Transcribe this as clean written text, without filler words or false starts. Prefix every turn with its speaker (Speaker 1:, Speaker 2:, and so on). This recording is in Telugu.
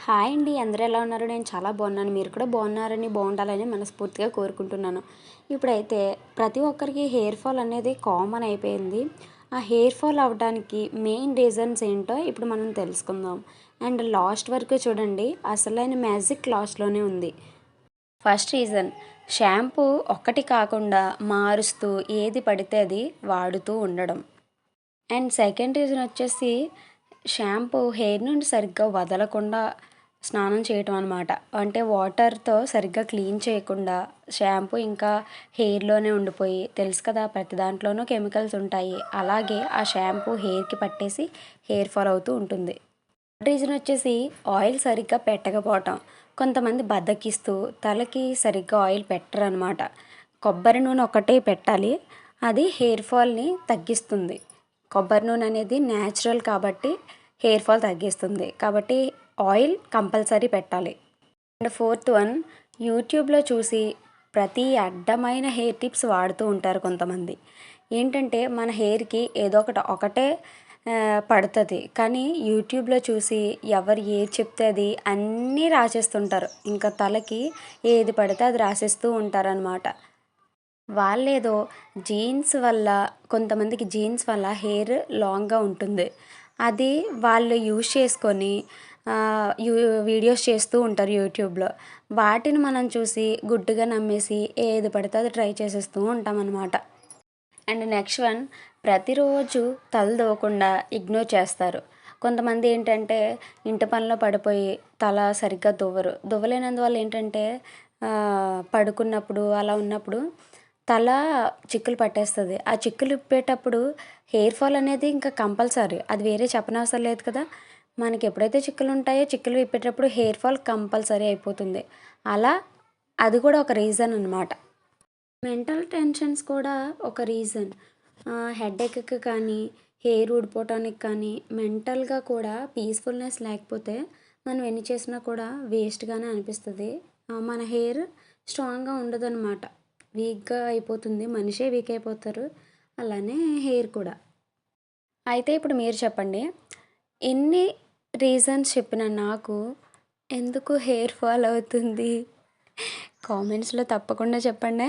Speaker 1: హాయ్ అండి. అందరూ ఎలా ఉన్నారు? నేను చాలా బాగున్నాను. మీరు కూడా బాగున్నారని, బాగుండాలని మనస్ఫూర్తిగా కోరుకుంటున్నాను. ఇప్పుడైతే ప్రతి ఒక్కరికి హెయిర్ ఫాల్ అనేది కామన్ అయిపోయింది. ఆ హెయిర్ ఫాల్ అవ్వడానికి మెయిన్ రీజన్స్ ఏంటో ఇప్పుడు మనం తెలుసుకుందాం. అండ్ లాస్ట్ వరకు చూడండి, అసలైన మ్యాజిక్ లాస్ట్లోనే ఉంది. ఫస్ట్ రీజన్, షాంపూ ఒక్కటి కాకుండా మారుస్తూ ఏది పడితే అది వాడుతూ ఉండడం. అండ్ సెకండ్ రీజన్ వచ్చేసి, షాంపూ హెయిర్ నుండి సరిగ్గా వదలకుండా స్నానం చేయటం అనమాట. అంటే వాటర్తో సరిగ్గా క్లీన్ చేయకుండా షాంపూ ఇంకా హెయిర్లోనే ఉండిపోయి, తెలుసు కదా ప్రతి దాంట్లోనూ కెమికల్స్ ఉంటాయి. అలాగే ఆ షాంపూ హెయిర్కి పట్టేసి హెయిర్ ఫాల్ అవుతూ ఉంటుంది. రీజన్ వచ్చేసి, ఆయిల్ సరిగ్గా పెట్టకపోవటం. కొంతమంది బద్దకిస్తూ తలకి సరిగ్గా ఆయిల్ పెట్టరనమాట. కొబ్బరి నూనె ఒకటే పెట్టాలి, అది హెయిర్ ఫాల్ని తగ్గిస్తుంది. కొబ్బరి నూనె అనేది న్యాచురల్ కాబట్టి హెయిర్ ఫాల్ తగ్గిస్తుంది. కాబట్టి ఆయిల్ కంపల్సరీ పెట్టాలి. అండ్ ఫోర్త్ వన్, యూట్యూబ్లో చూసి ప్రతి అడ్డమైన హెయిర్ టిప్స్ వాడుతూ ఉంటారు కొంతమంది. ఏంటంటే మన హెయిర్కి ఏదో ఒకటే పడుతుంది, కానీ యూట్యూబ్లో చూసి ఎవరు ఏది చెప్తే అది అన్నీ రాసేస్తుంటారు. ఇంకా తలకి ఏది పడితే అది రాసేస్తూ ఉంటారనమాట. వాళ్ళేదో జీన్స్ వల్ల, కొంతమందికి జీన్స్ వల్ల హెయిర్ లాంగ్గా ఉంటుంది. అది వాళ్ళు యూజ్ చేసుకొని యూ వీడియోస్ చేస్తూ ఉంటారు యూట్యూబ్లో. వాటిని మనం చూసి గుడ్డిగా నమ్మేసి ఏది పడితే అది ట్రై చేసేస్తూ ఉంటామన్నమాట. అండ్ నెక్స్ట్ వన్, ప్రతిరోజు తల దూవకుండా ఇగ్నోర్ చేస్తారు. కొంతమంది ఏంటంటే ఇంటి పనిలో పడిపోయి తల సరిగ్గా దువ్వలేనందువల్ల ఏంటంటే పడుకున్నప్పుడు అలా ఉన్నప్పుడు తల చిక్కులు పట్టేస్తుంది. ఆ చిక్కులు ఇప్పేటప్పుడు హెయిర్ ఫాల్ అనేది ఇంకా కంపల్సరీ, అది వేరే చెప్పనవసరం లేదు కదా. మనకి ఎప్పుడైతే చిక్కులు ఉంటాయో చిక్కులు విప్పేటప్పుడు హెయిర్ ఫాల్ కంపల్సరీ అయిపోతుంది. అలా అది కూడా ఒక రీజన్ అనమాట. మెంటల్ టెన్షన్స్ కూడా ఒక రీజన్. హెడేక్కి కానీ, హెయిర్ ఊడిపోవటానికి కానీ, మెంటల్గా కూడా పీస్ఫుల్నెస్ లేకపోతే మనం ఎన్ని చేసినా కూడా వేస్ట్గానే అనిపిస్తుంది. మన హెయిర్ స్ట్రాంగ్గా ఉండదన్నమాట, వీక్గా అయిపోతుంది. మనిషే వీక్ అయిపోతారు, అలానే హెయిర్ కూడా. అయితే ఇప్పుడు మీరు చెప్పండి, ఎన్ని రీజన్స్ చెప్పిన నాకు ఎందుకు హెయిర్ ఫాల్ అవుతుంది? కామెంట్స్లో తప్పకుండా చెప్పండి.